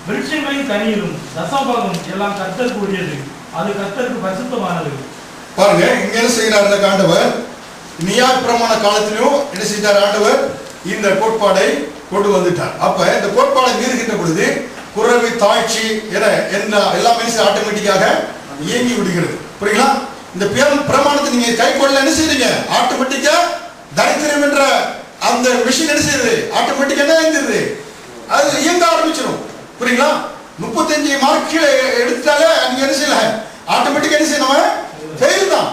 விருட்சங்களின் கனியிலும் தசமபாகம் எல்லாம் கர்த்தருக்கு உரியது, அது கர்த்தருக்கு பரிசுத்தமானது. பாருங்க, இங்க என்ன செய்கிறார் இந்த ஆண்டவர்? நியாயப்பிரமாண காலத்திலும் என்ன செய்தார் ஆண்டவர்? இந்த கோட்பாடை கொண்டு வந்துட்டார். அப்ப இந்த கோட்பாடை மீறுகின்ற பொழுது குறவு தாழ்ச்சி என எல்லா மனுஷன் ஆட்டோமேட்டிக்காக இயங்கி விடுகிறது. புரியுங்களா? இந்த பிரமாணத்தை நீங்க கை கொள்ள என்ன செய்றீங்க? ஆட்டோமேட்டிக்கா தரித்திரம் என்ற அந்த மிஷின் என்ன செய்யுது? ஆட்டோமேட்டிக்கா என்ன ஆயிடுது? அது இயங்க ஆரம்பிச்சிடும். புரியுங்களா? 35 மார்க் எடுத்தாலே நீங்க என்ன செய்யல? ஆட்டோமேட்டிக்கா என்ன செய்யணும்? ஃபெயில் தான்.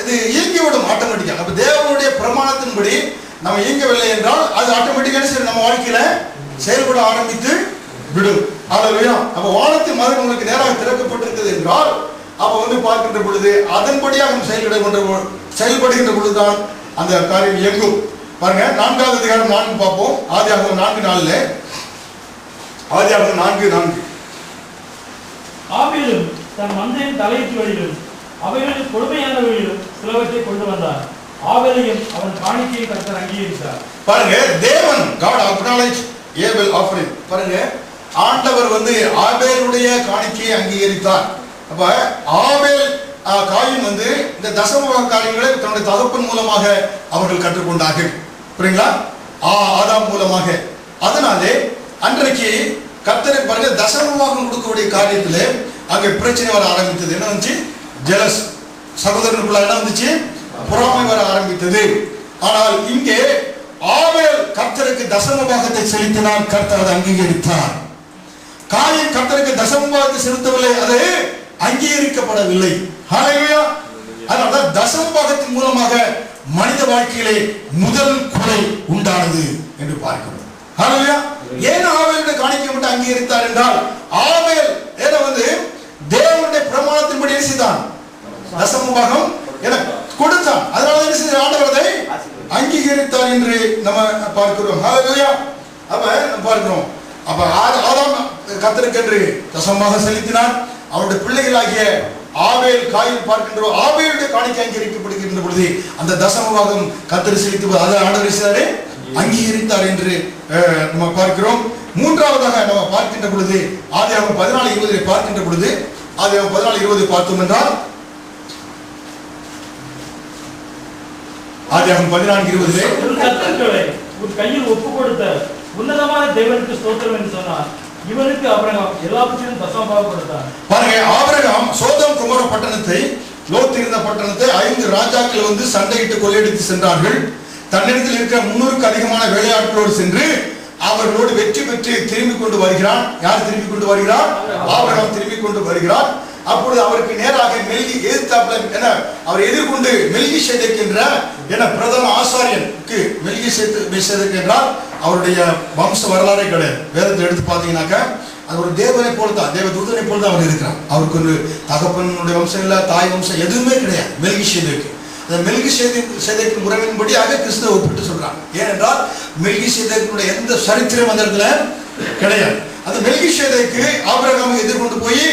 இது இயங்கி விடும் ஆட்டோமேட்டிக்கா. அப்ப தேவனுடைய பிரமாணத்தின்படி நம்ம இயங்கவில்லை என்றால் அது ஆட்டோமேட்டிக்கா என்ன செய்யும்? நம்ம வாழ்க்கையில செயல்பட ஆரம்பித்து விடும். அல்லேலூயா. அப்ப வானத்தின் மதம் உங்களுக்கு நேராக திறக்கப்பட்டிருக்கிறது என்றால் அப்ப பார்க்கின்ற பொழுது அதன்படியாக செயல்படுகின்ற பொழுதுதான் அந்த காரியம் இயங்கும். பாருங்க, 4வது அதிகாரம் 4 பார்ப்போம். ஆதியாகமம் 4:4. ஆதியாகமம் 4:4. ஆபேலும் தன் மந்தையின் தலையீட்டுகளிலும் அவைகளில் கொடுமையானவைகளிலும் சிலவற்றை கொண்டு வந்தார். ஆபேலையும் அவன் காணிக்கையை கர்த்தர் அங்கீகரித்தார். பாருங்க, தேவன் God acknowledge Abel offering. பாருங்க, ஆண்டவர் ஆபேலுடைய காணிக்கையை அங்கீகரித்தார். அப்ப ஆபேல் காயின் இந்த தசம காரியங்களை தன்னுடைய தகப்பன் மூலமாக அவர்கள் கற்றுக்கொண்டார்கள். புரியுங்களா? ஆதாம் மூலமாக. அதனாலே அன்றைக்கு கர்த்தருக்கு பாருங்க தசமபாகம் கொடுக்கக்கூடிய காரியத்துல அங்கே பிரச்சனை வர ஆரம்பித்தது. என்ன வந்துச்சு? ஜெலஸ். சகோதரனுக்குள்ள என்ன வந்துச்சு? பொறாமை வர ஆரம்பித்தது. ஆனால் இங்கே ஆபேல் கர்த்தருக்கு தசமபாகத்தை செலுத்தினான். கர்த்தர் அதை அங்கீகரித்தார். காயின் கர்த்தருக்கு தசமபாகத்தை செலுத்தவில்லை, அது அங்கீகரிக்கப்படவில்லை. ஹல்லேலூயா. அதனால தசமபாகத்தின் மூலமாக மனித வாழ்க்கையிலே முதல் கொலை உண்டானது என்று பார்க்கிறோம். ஹல்லேலூயா. ஏன் ஆபேலுடைய காணிக்கை மட்டும் அங்கீகரித்தார் என்றால் ஆபேல் தேவனுடைய பிரமாணத்தின்படி என்ன செய்தான்? தசமபாகம் கொடுத்தான். அதனால என்ன செய்த? ஆண்டவர் அதை அங்கீகரித்தார் என்று நம்ம பார்க்கிறோம். ஹல்லேலூயா. அப்ப பார்க்கிறோம். அப்ப ஆதாம் கர்த்தருக்கு என்று தசமபாகம் செலுத்தினார். அவருடைய பிள்ளைகளாகிய ஆபேல் காயின் பார்க்கின்றோம். ஆபேலுடைய காணிக்கை அங்கீகரிக்கப்படுகின்ற பொழுது அந்த தசமபாகம் கர்த்தர் செலுத்தி அதை ஆண்டவர் அங்கீகரித்தார் என்று நம்ம பார்க்கிறோம். மூன்றாவதாக நம்ம பார்க்கின்ற பொழுது ஆதியாகமம் 14:20 பார்க்கின்ற பொழுது ஆதியாகமம் 14:20 பார்த்தோம் என்றால் ஆதியாகமம் 14:20 உன் கையில் ஒப்பு கொடுத்த உன்னதமான தேவனுக்கு ஸ்தோத்திரம் என்று சொன்னார். இவனுக்கு ஆபிரகாம் எல்லாவற்றையும் தசமபாகம் கொடுத்தார். பாருங்க, ஆபிரகாம் சோதோம் குமோர பட்டணத்தை, லோத் இருந்த பட்டணத்தை 5 ராஜாக்கள் சண்டையிட்டு கொள்ளையடித்து சென்றார்கள். தன்னிடத்தில் இருக்கிற 300க்கு அதிகமான வேலையாட்களோடு சென்று அவர்களோடு வெற்றி பெற்று திரும்பி கொண்டு வருகிறான். யார் திரும்பி கொண்டு வருகிறார்? ஆபிரகாம் திரும்பி கொண்டு வருகிறார். அப்பொழுது அவருக்கு நேராக அவர் எதிர்கொண்டு மெல்கிசேதேக் என்ற பிரதம ஆசாரியனுக்கு, மெல்கிசேதேக் என்றால் அவருடைய வம்ச வரலாறே கிடையாது. வேதத்தை எடுத்து பார்த்தீங்கன்னாக்கா அது ஒரு தேவனை போல்தான், தேவ தூதனை போல்தான் அவர் இருக்கிறார். அவருக்கு ஒரு தகப்பனுடைய வம்சம் இல்லை, தாய் வம்சம் எதுவுமே கிடையாது மெல்கிசேதேக்கு. அந்த மெல்கிசேதேக் முறையின்படியாக கிறிஸ்துவை ஒப்பிட்டு சொல்றாங்க. ஏனென்றால் மெல்கிசேதேக்குடைய எந்த சரித்திரம் அந்த இடத்துல கிடையாது. அந்த மெல்கிசேதேக்கு ஆபிரகாமை எதிர்கொண்டு போய்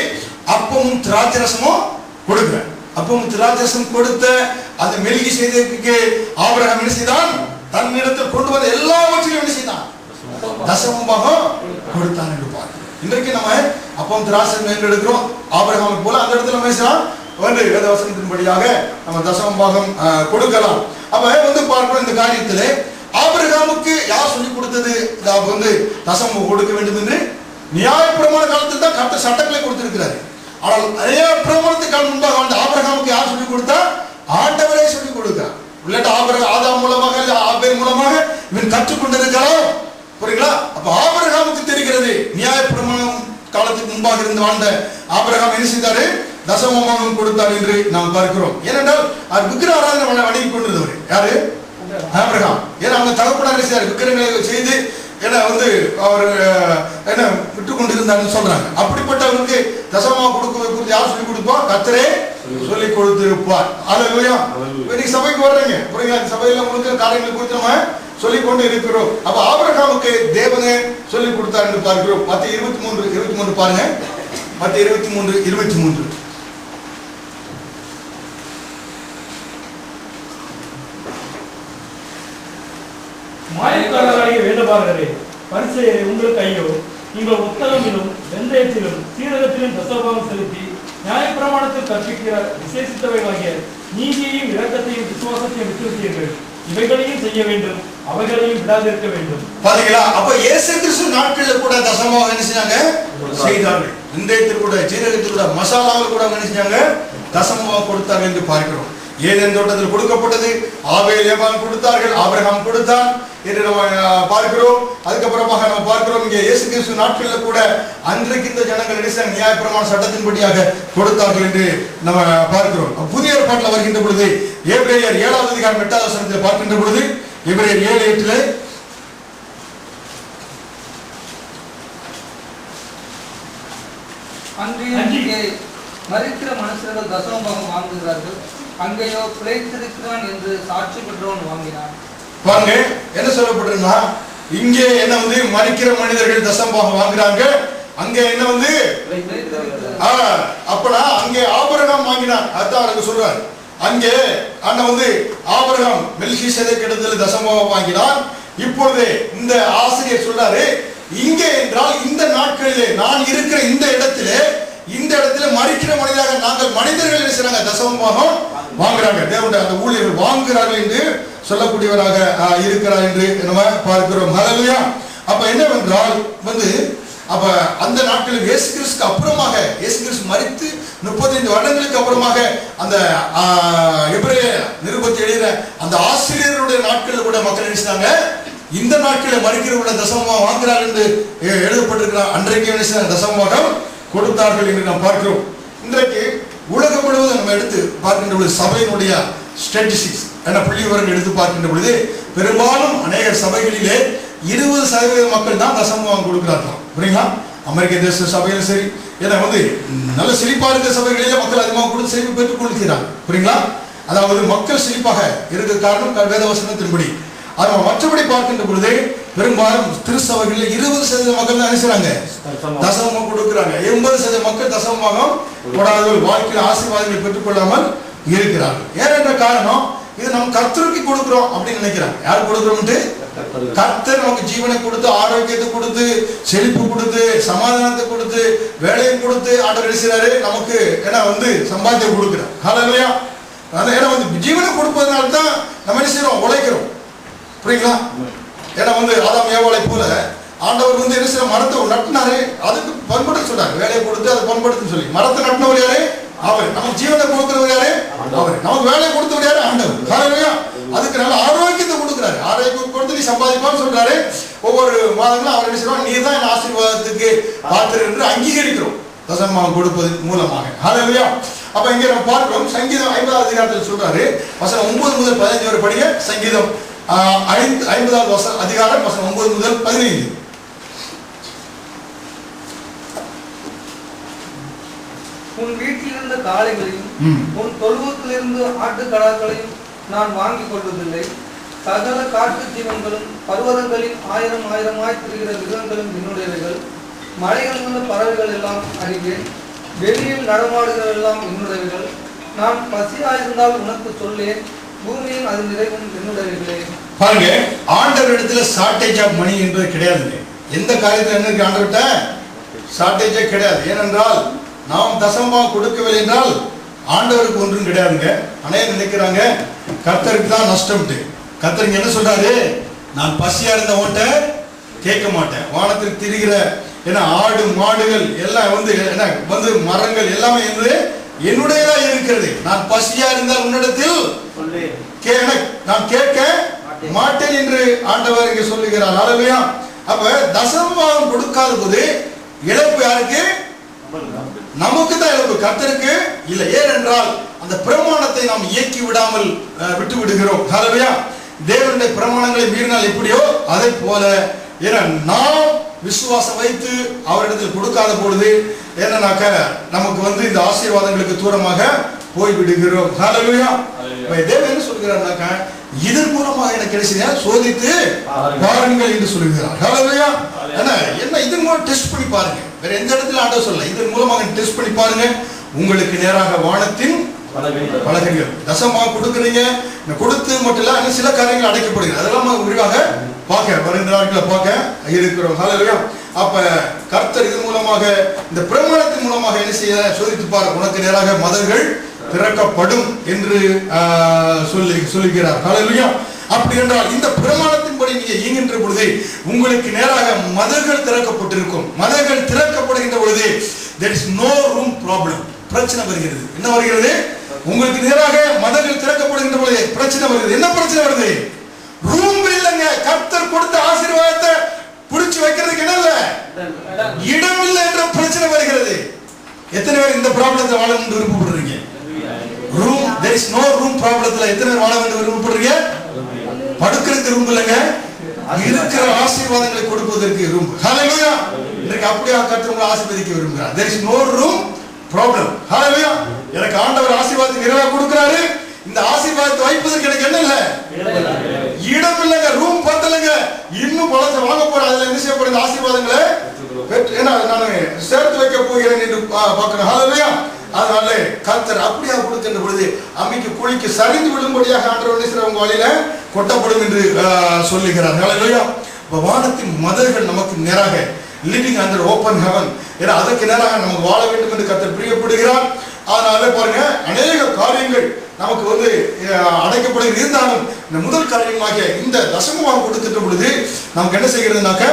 அப்பமும் திராட்சரசமும் கொடுக்கிறேன். அப்பமும் திராட்சரசம் கொடுத்த அந்த மெல்கிசேதேக்கு ஆபிரகாம் என்ன செய்தான்? தன்னிடத்தில் கொண்டு வந்த எல்லாவற்றையும் என்ன செய்தான்? தசமபாகம் கொடுத்தான் என்று பார்க்கிறோம். இன்றைக்கு நம்ம அப்பம் திராட்சரசம் எடுக்கிறோம். ஆபிரகாமை போல அந்த இடத்துல நம்ம செய்யலாம் வேதவசனத்தின்படியாக நம்ம தசமபாகம் கொடுக்கலாம். அப்ப பார்க்கிறோம் இந்த காரியத்திலே ஆபிரகாமுக்கு யார் சொல்லிக் கொடுத்தது தசமம் கொடுக்க வேண்டும் என்று? நியாயப்பிரமாண காலத்தில் தான் கர்த்தர் சட்டங்களை கொடுத்திருக்கிறார். ஆனால் நியாயப்பிரமாணத்துக்கு முன்பாக ஆபிரகாமுக்கு யார் சொல்லிக் கொடுத்தா? ஆண்டவரே சொல்லிக் கொடுத்தார். ஆதாம் மூலமாக ஆபேல் மூலமாக இவன் கற்றுக்கொண்டிருக்கிறான். புரியுங்களா? அப்ப ஆபிரகாமுக்கு தெரிகிறது நியாயப்பிரமாணம் காலத்துக்கு முன்பாக இருந்து வாழ்ந்த ஆபிரகாம் என்ன செய்தாரு? தசமபாகம் கொடுத்தார் என்று நாம் பார்க்கிறோம். ஏனென்றால் அவர் விக்கிர ஆராதனை வணங்கி கொண்டிருந்தவர். யாரு? ஆபிரகாம். ஏன்னா அவங்க தகப்பனார் செய்தார் விக்கிரங்களை செய்து அவர் விட்டு கொண்டிருந்தான்னு சொல்றாங்க. அப்படிப்பட்டவருக்கு தசமபாகம் கொடுக்க யார் சொல்லிக் கொடுப்பா? கர்த்தரே சொல்லிக் கொடுத்திருப்பார். அல்லேலூயா. இன்னைக்கு சபைக்கு வர்றீங்க, புரியுங்களா? சபையில உங்களுக்கு காரியங்களை குறித்து நம்ம சொல்லிக் கொண்டு இருக்கிறோம். அப்ப ஆபிரகாமுக்கு தேவனே சொல்லிக் கொடுத்தார் என்று பார்க்கிறோம். மத்தேயு 23:23 பாருங்க. மத்தேயு 23:23 மாயக்காரராகிய வேதபாரகரே, பரிசேயரே, உங்களுக்கு ஐயோ! நீங்கள் ஒத்தகமிலும் வெந்தயத்திலும் சீரகத்திலும் தசமபாகம் செலுத்தி நியாயப்பிரமாணத்தில் கற்பிக்கிற விசேஷித்தவைகளாகிய நீதியையும் இரக்கத்தையும் விசுவாசத்தையும் விட்டுவிட்டீர்கள். இவைகளையும் செய்ய வேண்டும், அவைகளையும் விடாதிருக்க வேண்டும். பாத்தீங்களா? அப்ப இயேசு கிறிஸ்து நாட்கள்ல கூட தசமபாகம் என்ன செஞ்சாங்க? செய்தார்கள். வெந்தயத்தில் கூட, சீரகத்தில் கூட, மசாலாவில் கூட என்ன செஞ்சாங்க? தசமபாகம் கொடுத்தார்கள் என்று பார்க்கிறோம். ஏதேன் தோட்டத்தில் கொடுக்கப்பட்டது, ஆபேல் ஏபால் கொடுத்தார்கள், ஆபிரகாம் கொடுத்தான் என்று நம்ம பார்க்கிறோம். அதுக்கப்புறமாக நம்ம பார்க்கிறோம் இங்கே இயேசு கிறிஸ்து நாட்களில் கூட அன்றைக்கு இந்த ஜனங்கள் நியாயப்பிரமாண சட்டத்தின்படியாக கொடுத்தார்கள் என்று நம்ம பார்க்கிறோம். புதிய ஏற்பாட்டில் வருகின்ற பொழுது எபிரேயர் 7வது அதிகாரம் 8வது வசனத்தில் பார்க்கின்ற பொழுது எபிரேயர் 7:8 அங்கே மரிக்கிற மனுஷர்கள் தசமபாகம் வாங்குகிறார்கள், அங்கேயோ பிழைத்திருக்கிறான் என்று சாட்சி பெற்றவன் வாங்கினான். பாருங்க என்ன சொல்லப்படுறா, இங்கே என்ன வந்து மரிக்கிற மனிதர்கள் தசமபாகம் வாங்குறாங்க, அங்க என்ன வந்து அப்பனா அங்கே ஆபிரகாம் வாங்கினான். அதான் அங்க சொல்றாரு, அங்கே அண்ணன் வந்து ஆபிரகாம் மெல்கிசேதேக் இடத்துல தசமபாகம் வாங்கினான். இப்பொழுது இந்த ஆசிரியர் சொல்றாரு, இங்கே என்றால் இந்த நாட்களிலே நான் இருக்கிற இந்த இடத்துல மரிக்கிற மனிதராக நாங்கள் மனிதர்கள் என்ன செய்றாங்க? தசமபாகம் வாங்குறாங்க. தேவனுடைய அந்த ஊழியர்கள் வாங்குகிறார்கள் என்று சொல்லக்கூடியவராக இருக்கிறார் என்று நம்ம பார்க்கிறோம். ஹல்லேலூயா. அப்ப என்னவென்றால் வந்து அப்ப அந்த நாட்களில் இயேசு கிறிஸ்துக்கு அப்புறமாக, இயேசு கிறிஸ்து மரித்து 35 வருடங்களுக்கு அப்புறமாக அந்த எபிரேய நிருபத்தை எழுதுற அந்த ஆசிரியருடைய நாட்களில் கூட மக்கள் நினைச்சாங்க இந்த நாட்களில் மரிக்கிறவருடைய தசமபாகம் வாங்குகிறார் என்று எழுதப்பட்டிருக்கிறார். அன்றைக்கு என்ன தசமபாகம் கொடுத்தார்கள் என்று நாம் பார்க்கிறோம். இன்றைக்கு உலகம் முழுவதும் நம்ம எடுத்து பார்க்கின்ற பொழுது சபையினுடைய ஸ்டாட்டிஸ்டிக்ஸ் என்ன புள்ளி விவரங்கள் எடுத்து பார்க்கின்ற பொழுது பெரும்பாலும் அநேக சபைகளிலே 20% மக்கள் தான் தசமபாகம் கொடுக்கிறார்கள். புரியுங்களா? அமெரிக்க தேச சபையிலும் சரி, ஏன்னா வந்து நல்ல செழிப்பா இருக்கிற சபைகளிலே மக்கள் அதிகமாக கொடுத்து செழிப்பு பெற்றுக் கொள்கிறாங்க. புரியுங்களா? அதாவது மக்கள் செழிப்பாக இருக்கிற காரணம் வேதவசனத்தின்படி. ஆனால் மற்றபடி பார்க்கின்ற பொழுது பெரும்பாலும் திருச்சபைகளில் 20% மக்கள் தான் நினைச்சாங்க தசமபாகம் கொடுக்கிறாங்க. 80% மக்கள் தசமபாகம் போடாதவர்கள் வாழ்க்கையில் ஆசீர்வாதங்களை பெற்றுக்கொள்ளாமல் இருக்கிறார்கள். ஏனென்ற காரணம் இது நம்ம கர்த்தருக்கு கொடுக்கிறோம் அப்படின்னு நினைக்கிறாங்க. யார் கொடுக்கிறோம்ட்டு? கர்த்தர் நமக்கு ஜீவனை கொடுத்து, ஆரோக்கியத்தை கொடுத்து, செழிப்பு கொடுத்து, சமாதானத்தை கொடுத்து, வேலையை கொடுத்து ஆண்டவர் நினைச்சாரு நமக்கு ஏன்னா வந்து சம்பாத்தியம் கொடுக்கிறார். ஹல்லேலூயா. ஏன்னா வந்து ஜீவனை கொடுப்பதனால தான் நம்ம என்ன செய்யறோம்? உழைக்கிறோம். புரியுங்களா? ஏன்னா வந்து ஆதாம் ஏவாளை போல ஆண்டவர் வந்து என்ன செய்ய மரத்தை நட்டினாரு, அதுக்கு பண்படுத்த சொல்றாரு, வேலையை கொடுத்து அதை பண்படுத்துன்னு சொல்லி. மரத்தை நட்டினவர் யாரு? அவர். நமக்கு ஜீவனை கொடுக்கிறவர் யாரு? அவர். நமக்கு வேலையை கொடுத்தவர் யாரு? ஆண்டவர். ஹல்லேலூயா. அதுக்கு நல்ல ஆரோக்கியத்தை கொடுக்குறாரு. ஆரோக்கியம் கொடுத்து நீ சம்பாதிப்பான்னு சொல்றாரு. ஒவ்வொரு மாதங்களும் அவர் என்ன செய்வார்? நீ தான் என் ஆசீர்வாதத்துக்கு பாத்திரம் என்று அங்கீகரிக்கிறோம் தசமபாகம் கொடுப்பது மூலமாக. ஹல்லேலூயா. அப்ப இங்க நம்ம பார்க்கிறோம் சங்கீதம் 50வது அதிகாரத்தில் சொல்றாரு, வசனம் 9 முதல் 15 வரை படிங்க. சங்கீதம் 50வது அதிகாரம் வசனம் 9 முதல் 15. உன் வீட்டிலிருந்த காளைகளையும் உன் தொழுவத்திலிருந்து ஆட்டுக்கடாக்களையும் நான் வாங்கிக் கொள்வதில்லை. சகல காட்டு ஜீவன்களும் பர்வதங்களின் ஆயிரமாய் திரிகிற மிருகங்களும் என்னுடையவைகள். மலைகளில் உள்ள பறவைகள் எல்லாம் அறிவேன். வெளியில் நடமாடுகிறவெல்லாம் என்னுடையவைகள். நான் பசியாயிருந்தால் உனக்கு சொல்லேன், பூமியும் அது நிறைவும் என்னுடையவைகளே. பாருங்க, ஆண்டவர் இடத்துல ஷார்டேஜ் ஆஃப் மணி என்பது கிடையாதுங்க. எந்த காரியத்தில் என்ன இருக்கு? ஆண்டவர்கிட்ட ஷார்டேஜே கிடையாது. ஏனென்றால் நாம் தசமபாகம் கொடுக்கவில்லை என்றால் ஆண்டவருக்கு ஒன்றும் கிடையாதுங்க. அனைவரும் நினைக்கிறாங்க கர்த்தருக்கு தான் நஷ்டம்ட்டு. கர்த்தருக்கு என்ன சொல்றாரு? நான் பசியா இருந்த ஓட்ட கேட்க மாட்டேன். வானத்திற்கு திரிகிற ஏன்னா ஆடு மாடுகள் எல்லாம் வந்து என்ன வந்து மரங்கள் எல்லாமே என்று என்னுடையதா இருக்கிறது. நான் பசியா இருந்தால் உன்னிடத்தில் நான் கேட்க மாட்டேன் என்று ஆண்டவர் இங்கே சொல்லுகிறார். ஹல்லேலூயா. அப்ப தசமபாகம் கொடுக்காத போது இழப்பு யாருக்கு? நமக்கு தான் இழப்பு, கர்த்தருக்கு இல்லை. ஏனென்றால் அந்த பிரமாணத்தை நாம் இயக்கி விடாமல் விட்டு விடுகிறோம். ஹல்லேலூயா. தேவனுடைய பிரமாணங்களை மீறினால் எப்படியோ அதை போல நாம் விசுவாசம் வைத்து அவரிடத்தில் கொடுக்காத பொழுது என்னன்னாக்க நமக்கு வந்து இந்த ஆசீர்வாதங்களுக்கு தூரமாக போய் விடுகிறோம். ஹல்லேலூயா. தேவன் என்ன சொல்கிறார்னாக்க இதன் மூலமாக எனக்கு கிடைச்சத சோதித்து பாருங்கள் என்று சொல்கிறார். ஹல்லேலூயா. என்ன இதன் மூலம் டெஸ்ட் பண்ணி பாருங்க. வேற எந்த இடத்துல ஆண்டவர் சொல்லல, இதன் மூலமாக டெஸ்ட் பண்ணி பாருங்க. உங்களுக்கு நேராக வானத்தின் பலகைகள் தசமபாகம் கொடுக்குறீங்க, கொடுத்து மட்டும் இல்ல சில காரியங்கள் அடைக்கப்படுகிறது. அதெல்லாம் விரிவாக பார்க்க வருகிற நாட்களை பார்க்க இருக்கிறோம். ஹல்லேலூயா. அப்ப கர்த்தர் இது மூலமாக இந்த பிரமாணத்தின் மூலமாக என்ன செய்ய சோதித்து பார், உனக்கு நேராக மதகுகள் திறக்கப்படும் என்று சொல்லுகிறார். ஹல்லேலூயா. அப்படி என்றால் இந்த பிரமாணத்தின்படி நீங்க இயங்குகின்ற பொழுது உங்களுக்கு நேராக மதகுகள் திறக்கப்பட்டிருக்கும். மதகுகள் திறக்கப்படுகின்ற பொழுது there is no room problem, பிரச்சனை வருகிறது. என்ன வருகிறது? உங்களுக்கு நேராக மதகுகள் திறக்கப்படுகின்ற பொழுது பிரச்சனை வருகிறது. என்ன பிரச்சனை வருது? ரூம் இல்லைங்க. கர்த்தர் கொடுத்த ஆசீர்வாதத்தை புடிச்சு வைக்கிறதுக்கு என்ன இல்ல, இடம் இல்லை என்ற பிரச்சனை வருகிறது. எத்தனை பேர் இந்த ப்ராப்ளத்தை வாழ வேண்டும் விருப்பப்படுறீங்க? Room, there is no room ப்ராப்ளத்துல எத்தனை பேர் வாழ வேண்டும் விருப்பப்படுறீங்க? படுக்கிறதுக்கு ரூம் இல்லைங்க, இருக்கிற ஆசீர்வாதங்களை கொடுப்பதற்கு ரூம். ஹல்லேலூயா. இன்னைக்கு அப்படியே கர்த்தர் உங்களை ஆசீர்வதிக்க விரும்புகிறார். there is no room problem. ஹல்லேலூயா. எனக்கு ஆண்டவர் ஆசீர்வாதத்தை நிறைவா கொடுக்கிறாரு. இந்த ஆசீர்வாதத்தை வைப்பதற்கு எனக்கு என்ன இல்ல, இடம் இல்லைங்க, ரூம் பத்தலைங்க. இன்னும் பலத்தை வாங்க போற, அதுல என்ன செய்யப்படுற ஆசீர்வாதங்களை நான் சேர்த்து வைக்க போகிறேன் என்று பார்க்கிறேன். ஹல்லேலூயா. அதனால கர்த்தர் அப்படியா கொடுக்கின்ற பொழுது அம்மிக்கு குழிக்கு சரிந்து விடும்படியாக ஆண்டவர் உங்க வழியில கொட்டப்படும் என்று சொல்லுகிறார். ஹல்லேலூயா. வானத்தின் மதகுகள் நமக்கு நேராக லிவிங் அண்டர் ஓப்பன் ஹெவன், ஏன்னா அதற்கு நேராக நமக்கு வாழ வேண்டும் என்று கர்த்தர் பிரியப்படுகிறார். அதனால பாருங்க, அநேக காரியங்கள் நமக்கு அடைக்கப்படுகிறது. இருந்தாலும் இந்த முதல் காரியமாகிய இந்த தசமமாக கொடுக்கின்ற பொழுது நமக்கு என்ன செய்கிறதுனாக்க,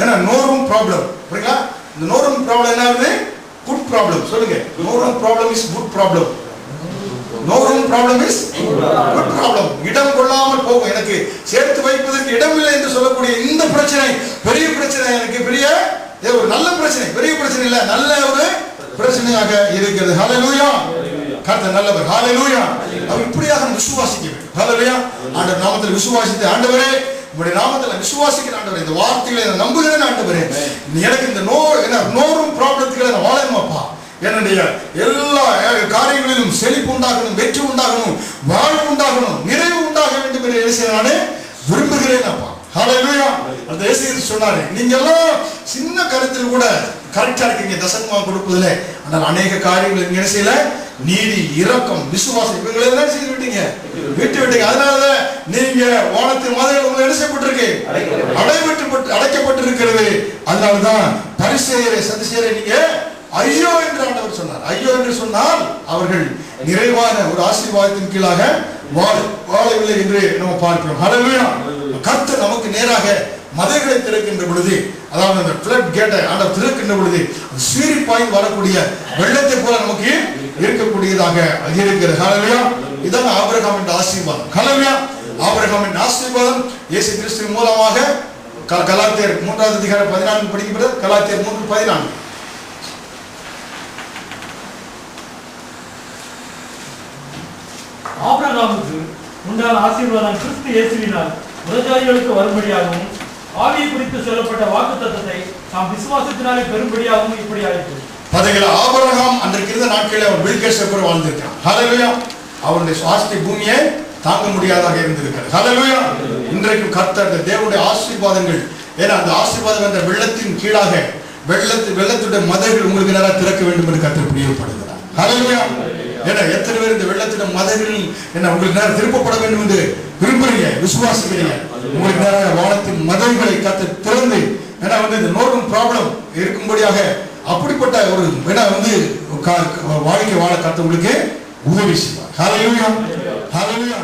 ஏன்னா நோ ரூம் ப்ராப்ளம். புரியுங்களா? இந்த நோ ரூம் ப்ராப்ளம் என்ன ஆகுது? Good problem. சொல்லுங்க, no room problem is good problem. No room problem is good problem. இடம் கொள்ளாமல் போகும், எனக்கு சேர்த்து வைப்பதற்கு இடம் இல்லை என்று சொல்லக்கூடிய இந்த பிரச்சனை பெரிய பிரச்சனை, எனக்கு பெரிய ஒரு நல்ல பிரச்சனை, பெரிய பிரச்சனை இல்ல, நல்ல ஒரு பிரச்சனையாக இருக்கிறது. ஹல்லேலூயா. கர்த்தர் நல்லவர். ஹல்லேலூயா. அவன் இப்படியாக விசுவாசிக்க வேண்டும். ஹல்லேலூயா. ஆண்டவர் நாமத்தில் விசுவாசித்து, ஆண்டவரே உம்முடைய நாமத்தில் விசுவாசிக்கிற ஆண்டவரே, இந்த வார்த்தைகளை நான் நம்புகிறேன் ஆண்டவரே, எனக்கு இந்த நோரும் ப்ராப்ளத்துகளை நான் வாழணுமாப்பா, என்னுடைய எல்லா காரியங்களிலும் செழிப்பு உண்டாகணும், வெற்றி உண்டாகணும், வாழ்வு உண்டாகணும், நிறைவு உண்டாக வேண்டும் என்று இயேசு நானே விரும்புகிறேன் அப்பா. ஹல்லேலூயா. அந்த இயேசு சொன்னாரு, நீங்க எல்லாம் சின்ன கருத்தில் கூட கரெக்டா இருக்கீங்க தசமமாக கொடுப்பதில்ல, ஆனால் அநேக காரியங்கள் நீங்க என்ன செய்யல, நீதி, இரக்கம், விசுவாசம் இவங்களை எல்லாம் செய்து விட்டீங்க, விட்டீங்க. அதனால நீங்க வானத்தின் மதகுகள் உங்களை என்ன செய்யப்பட்டிருக்கு, அடைக்கப்பட்டிருக்கிறது. அதனாலதான் பரிசேயரை சதுசேயரை நீங்க ஐயோ என்று ஆண்டவர் சொன்னார். ஐயோ என்று சொன்னால் அவர்கள் நிறைவான ஒரு ஆசீர்வாதத்தின் கீழாக வாழவில்லை என்று நம்ம பார்க்கிறோம். ஹல்லேலூயா. கர்த்தர் நமக்கு நேராக மதகுகளை திறக்கின்ற பொழுது, அதாவது அந்த ஃப்ளட் கேட்டை ஆண்டவர் திறக்கின்ற பொழுது சீறி பாய்ந்து வரக்கூடிய வெள்ளத்தை போல நமக்கு இருக்கக்கூடியதாக இருக்கிறது. ஹல்லேலூயா. இதான் ஆபிரகாமின் ஆசீர்வாதம். ஹல்லேலூயா. ஆபிரகாமின் ஆசீர்வாதம் இயேசு கிறிஸ்து மூலமாக கலாத்தியர் 3:14 படிக்கிறது. கலாத்தியர் 3:14. ஆபிரகாமுக்கு உண்டான ஆசீர்வாதம் கிறிஸ்து இயேசுவினால் புறஜாதிகளுக்கு வரும்படியாகவும் ஆவியை குறித்து சொல்லப்பட்ட வாக்குத்தத்தத்தை நாம் விசுவாசத்தினாலே பெரும்படியாகவும் இப்படி ஆயிற்று. பாத்தீங்களா, ஆபிரகாம் அன்றைக்கு இருந்த நாட்களில் அவர் பில்கேஷப்பர் வாழ்ந்திருக்கான். ஹல்லேலூயா. அவருடைய சுவாஸ்தி பூமியை தாங்க முடியாதாக இருந்திருக்கிறது. ஹல்லேலூயா. இன்றைக்கு கர்த்தர் தேவனுடைய ஆசீர்வாதங்கள், ஏன்னா அந்த ஆசீர்வாதம் என்ற வெள்ளத்தின் கீழாக வெள்ளத்துடைய மதகுகள் உங்களுக்கு நேராக திறக்க வேண்டும் என்று கர்த்தர் பிரியப்படுகிறார். ஹல்லேலூயா. ஏன்னா எத்தனை பேர் இந்த வெள்ளத்துடைய மதகுகள் என்ன உங்களுக்கு நேரம் திருப்பப்பட வேண்டும் என்று விரும்புறீங்க, விசுவாசிக்கிறீங்க? உங்களுக்கு நேராக வானத்தின் மதகுகளை கர்த்தர் திறந்து, ஏன்னா இந்த நோரும் ப்ராப்ளம் இருக்கும்படியாக அப்படிப்பட்ட ஒரு வாழ்க்கை வாழ கர்த்தர் உங்களுக்கு உதவி செய்வார். ஹல்லேலூயா. ஹல்லேலூயா.